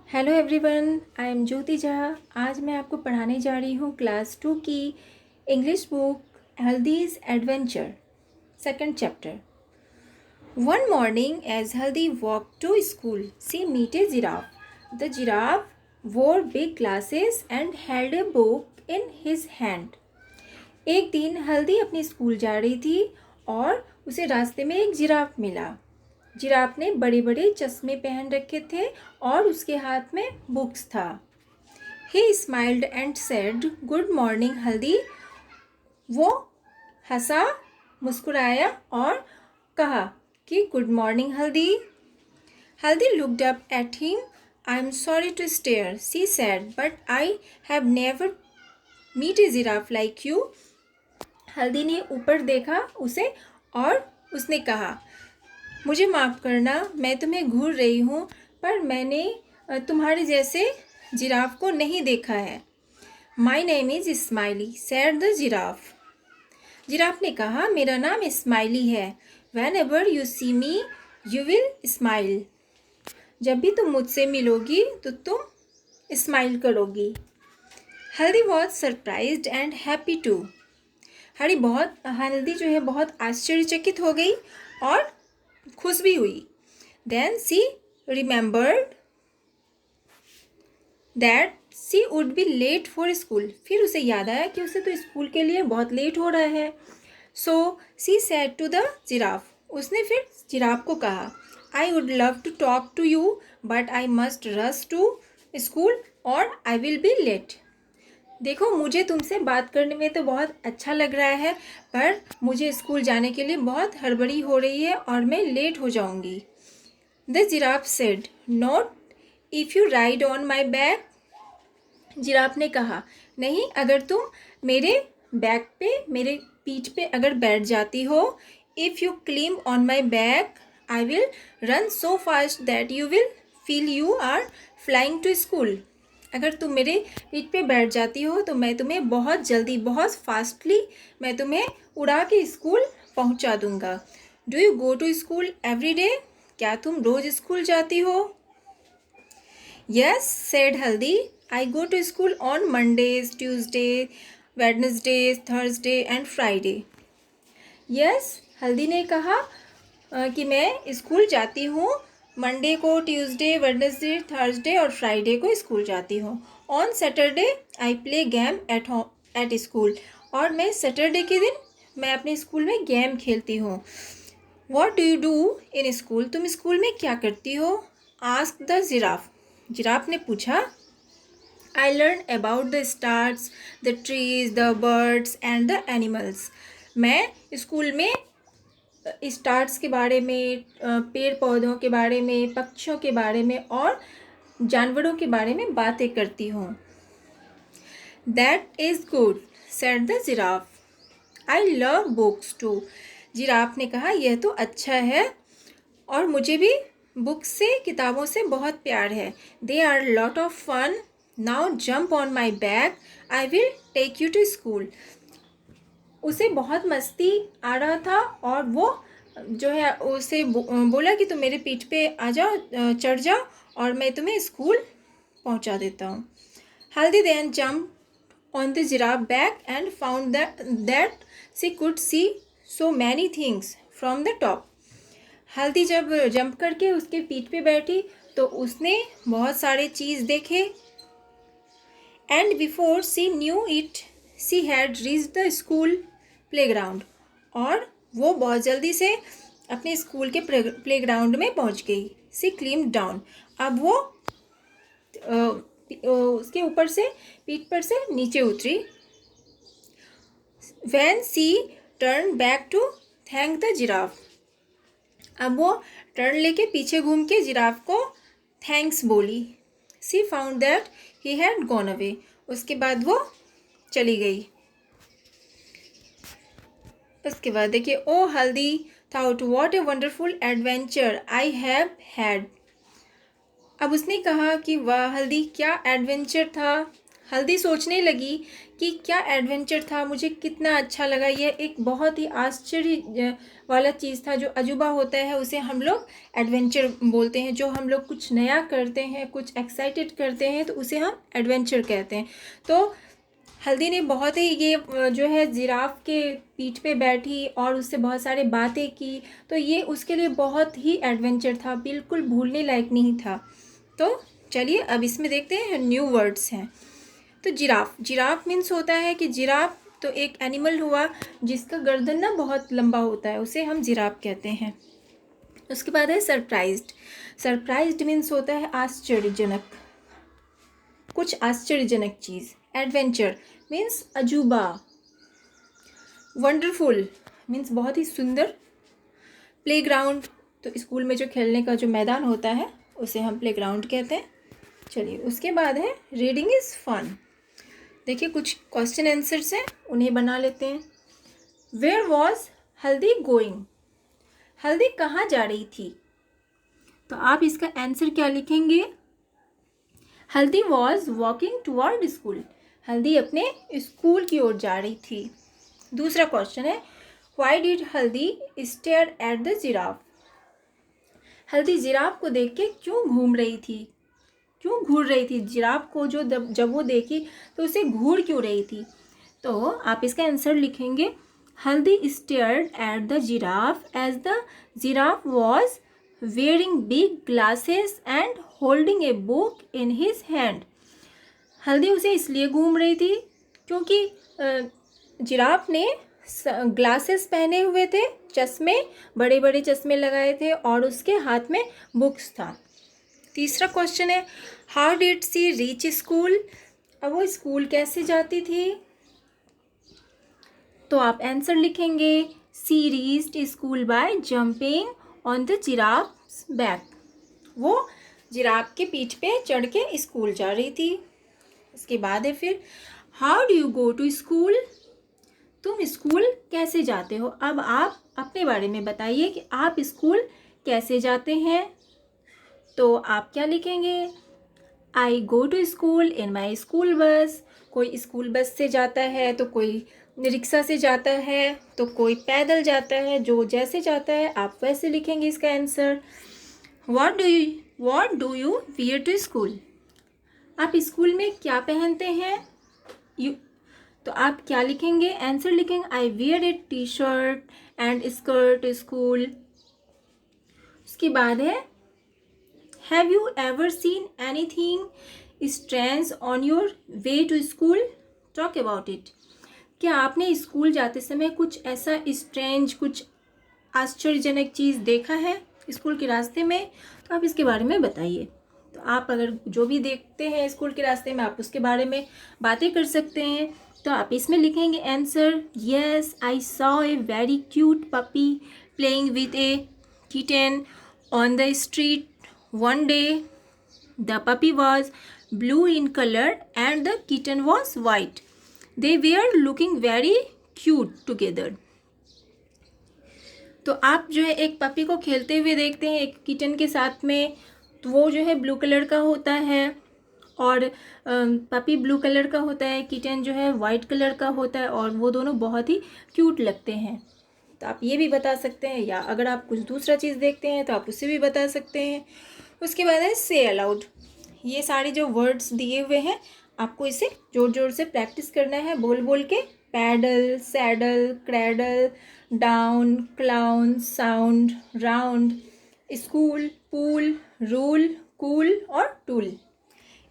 Hello everyone, I am ज्योति झा। आज मैं आपको पढ़ाने जा रही हूँ क्लास 2 की English book Haldi's adventure second chapter. One morning as Haldi walk to school she meet a giraffe. The giraffe wore big glasses and held a book in his hand. एक दिन हल्दी अपने स्कूल जा रही थी और उसे रास्ते में एक जिराफ मिला। जिराफ ने बड़े बड़े चश्मे पहन रखे थे और उसके हाथ में बुक्स था। ही smiled and said good morning हल्दी। वो हंसा, मुस्कुराया और कहा कि good morning Haldi. Haldi looked up at him. I am sorry to stare she said, but I have never meet a giraffe like you. Haldi ने ऊपर देखा उसे और उसने कहा, मुझे माफ़ करना, मैं तुम्हें घूर रही हूँ, पर मैंने तुम्हारे जैसे जिराफ को नहीं देखा है। My name is Smiley said the giraffe. Giraffe ने कहा, मेरा नाम स्माइली है। Whenever you see me you will smile. जब भी तुम मुझसे मिलोगी तो तुम स्माइल करोगी। Haldi was surprised and happy too. Haldi जो है बहुत आश्चर्यचकित हो गई और खुश भी हुई। Then she remembered that she would be late for school. फिर उसे याद आया कि उसे तो स्कूल के लिए बहुत लेट हो रहा है। So she said to the giraffe. उसने फिर जिराफ को कहा, I would love to talk to you but I must rush to school और आई विल बी लेट। देखो, मुझे तुमसे बात करने में तो बहुत अच्छा लग रहा है, पर मुझे स्कूल जाने के लिए बहुत हड़बड़ी हो रही है और मैं लेट हो जाऊंगी। The giraffe said, not if you ride on my back. Giraffe ने कहा, नहीं, अगर तुम मेरे बैक पे, मेरे पीठ पे अगर बैठ जाती हो। If you climb on my back I will run so fast that you will feel you are flying to school. अगर तुम मेरे पीठ पे बैठ जाती हो तो मैं तुम्हें बहुत जल्दी, बहुत फास्टली मैं तुम्हें उड़ा के स्कूल पहुंचा दूंगा। Do you go to school every day. क्या तुम रोज़ स्कूल जाती हो। Yes said Haldi, I go to school on Mondays, Tuesday, Wednesday, Thursday and Friday. Yes, Haldi ने कहा कि मैं स्कूल जाती हूँ। मंडे को, ट्यूसडे, वेडनेसडे, थर्सडे और फ्राइडे को स्कूल जाती हूँ। On Saturday I play game at home at school. और मैं सैटरडे के दिन मैं अपने स्कूल में गेम खेलती हूँ। What do you do in school. तुम स्कूल में क्या करती हो। Ask the giraffe. जिराफ ने पूछा। I learn about the stars, the trees, the birds and the animals. मैं स्कूल में स्टार्स के बारे में, पेड़ पौधों के बारे में, पक्षियों के बारे में और जानवरों के बारे में बातें करती हूँ। That is good said the giraffe. I love books too. Giraffe ने कहा, यह तो अच्छा है और मुझे भी बुक्स से, किताबों से बहुत प्यार है। They are lot of fun. Now jump on my back I will take you to school. उसे बहुत मस्ती आ रहा था और वो जो है उसे बोला कि तुम मेरे पीठ पे आ जाओ, चढ़ जाओ और मैं तुम्हें स्कूल पहुंचा देता हूँ। Haldi then jump on the giraffe back and found that she could see so many things from the top. Haldi जब जंप करके उसके पीठ पे बैठी तो उसने बहुत सारे चीज़ देखे। And before she knew it she had reached the school playground. और वो बहुत जल्दी से अपने स्कूल के प्लेग्राउंड में पहुंच गई। सी क्लिम्ड डाउन। अब वो उसके ऊपर से, पीठ पर से नीचे उतरी। When she turn back to thank the giraffe. अब वो टर्न लेके पीछे घूम के जिराफ को थैंक्स बोली। She found that he had gone away. उसके बाद वो चली गई। उसके बाद देखिए, ओ हल्दी thought what a wonderful adventure I have had. अब उसने कहा कि वाह हल्दी, क्या एडवेंचर था हल्दी सोचने लगी कि क्या एडवेंचर था, मुझे कितना अच्छा लगा। यह एक बहुत ही आश्चर्य वाला चीज़ था। जो अजूबा होता है उसे हम लोग एडवेंचर बोलते हैं। जो हम लोग कुछ नया करते हैं, कुछ एक्साइटेड करते हैं, तो उसे हम एडवेंचर कहते हैं। तो हल्दी ने बहुत ही ये जो है जिराफ के पीठ पे बैठी और उससे बहुत सारी बातें की। तो ये उसके लिए बहुत ही एडवेंचर था, बिल्कुल भूलने लायक नहीं था। तो चलिए अब इसमें देखते हैं न्यू वर्ड्स हैं। तो जिराफ, जिराफ मीन्स होता है कि जिराफ तो एक एनिमल हुआ जिसका गर्दन ना बहुत लंबा होता है, उसे हम जिराफ कहते हैं। उसके बाद है सरप्राइज्ड। सरप्राइज्ड मीन्स होता है आश्चर्यजनक, कुछ आश्चर्यजनक चीज़। एडवेंचर मीन्स अजूबा। वंडरफुल मीन्स बहुत ही सुंदर। प्लेग्राउंड तो स्कूल में जो खेलने का जो मैदान होता है उसे हम प्लेग्राउंड कहते हैं। चलिए उसके बाद है रीडिंग इज़ फन। देखिए कुछ क्वेश्चन आंसर्स हैं, उन्हें बना लेते हैं। वेयर वॉज हल्दी गोइंग? हल्दी कहाँ जा रही थी? तो आप इसका आंसर क्या लिखेंगे? हल्दी वॉज वॉकिंग टुवर्ड स्कूल। हल्दी अपने स्कूल की ओर जा रही थी। दूसरा क्वेश्चन है व्हाई डिड हल्दी स्टेयर एट द जिराफ? हल्दी जिराफ को देख के क्यों घूम रही थी, क्यों घूर रही थी? जिराफ को जो जब वो देखी तो उसे घूर क्यों रही थी? तो आप इसका आंसर लिखेंगे Haldi stared at the giraffe as the giraffe was wearing big glasses and holding a book in his hand. Haldi उसे इसलिए घूम रही थी क्योंकि जिराफ ने ग्लासेस पहने हुए थे, चश्मे, बड़े बड़े चश्मे लगाए थे और उसके हाथ में बुक्स था। तीसरा क्वेश्चन है how did she reach school? अब वो स्कूल कैसे जाती थी? तो आप आंसर लिखेंगे she reached school by jumping on the giraffe's back. वो जिराफ के पीठ पे चढ़ के स्कूल जा रही थी। इसके बाद है फिर how do you go to school? तुम स्कूल कैसे जाते हो? अब आप अपने बारे में बताइए कि आप स्कूल कैसे जाते हैं। तो आप क्या लिखेंगे? I go to school in my school bus. कोई स्कूल बस से जाता है, तो कोई रिक्शा से जाता है, तो कोई पैदल जाता है। जो जैसे जाता है आप वैसे लिखेंगे इसका answer. What do you wear to school? आप स्कूल में क्या पहनते हैं? यू तो आप क्या लिखेंगे? आंसर लिखेंगे I wear a T shirt and skirt to school. उसके बाद है have you ever seen anything strange on your way to school? Talk about it. क्या आपने स्कूल जाते समय कुछ ऐसा स्ट्रेंज, कुछ आश्चर्यजनक चीज़ देखा है स्कूल के रास्ते में? तो आप इसके बारे में बताइए। तो आप अगर जो भी देखते हैं स्कूल के रास्ते में आप उसके बारे में बातें कर सकते हैं। तो आप इसमें लिखेंगे answer yes I saw a very cute puppy playing with a kitten on the street one day. The puppy was blue in colour and the kitten was white. They were looking very cute together. तो आप जो है एक puppy को खेलते हुए देखते हैं एक किटन के साथ में। तो वो जो है ब्लू कलर का होता है और पपी ब्लू कलर का होता है, किटन जो है वाइट कलर का होता है और वो दोनों बहुत ही क्यूट लगते हैं। तो आप ये भी बता सकते हैं, या अगर आप कुछ दूसरा चीज़ देखते हैं तो आप उससे भी बता सकते हैं। उसके बाद है से अलाउड। ये सारे जो वर्ड्स दिए हुए हैं आपको इसे जोर जोर से प्रैक्टिस करना है, बोल बोल के। Paddle, saddle, cradle, down, clown, sound, round, school, pool, rule, cool और टूल।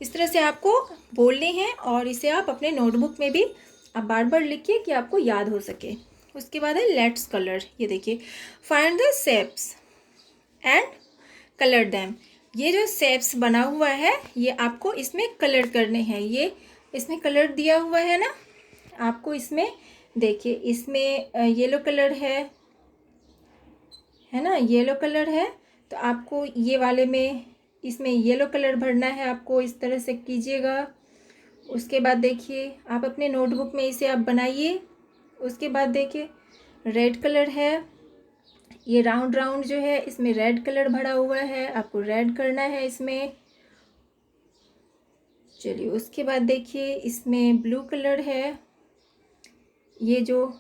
इस तरह से आपको बोलने हैं और इसे आप अपने नोटबुक में भी आप बार बार लिखिए कि आपको याद हो सके। उसके बाद है लेट्स कलर। ये देखिए find the shapes and colour them. ये जो शेप्स बना हुआ है ये आपको इसमें कलर करने हैं। ये इसमें कलर दिया हुआ है ना, आपको इसमें देखिए इसमें येलो कलर है ना, येलो कलर है। तो आपको ये वाले में इसमें येलो कलर भरना है, आपको इस तरह से कीजिएगा। उसके बाद देखिए आप अपने नोटबुक में इसे आप बनाइए। उसके बाद देखिए रेड कलर है, ये राउंड राउंड जो है इसमें रेड कलर भरा हुआ है, आपको रेड करना है इसमें। चलिए उसके बाद देखिए इसमें ब्लू कलर है, ये जो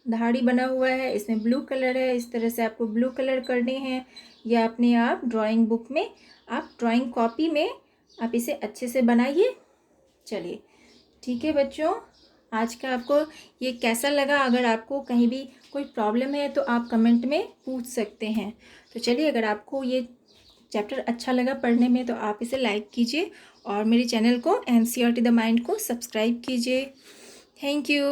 धाड़ी बना हुआ है इसमें ब्लू कलर है। इस तरह से आपको ब्लू कलर करने हैं, या अपने आप ड्राइंग बुक में, आप ड्राइंग कॉपी में आप इसे अच्छे से बनाइए। चलिए ठीक है बच्चों, आज का आपको ये कैसा लगा? अगर आपको कहीं भी कोई प्रॉब्लम है तो आप कमेंट में पूछ सकते हैं। तो चलिए, अगर आपको ये चैप्टर अच्छा लगा पढ़ने में तो आप इसे लाइक कीजिए और मेरे चैनल को NCERT द माइंड को सब्सक्राइब कीजिए। Thank you.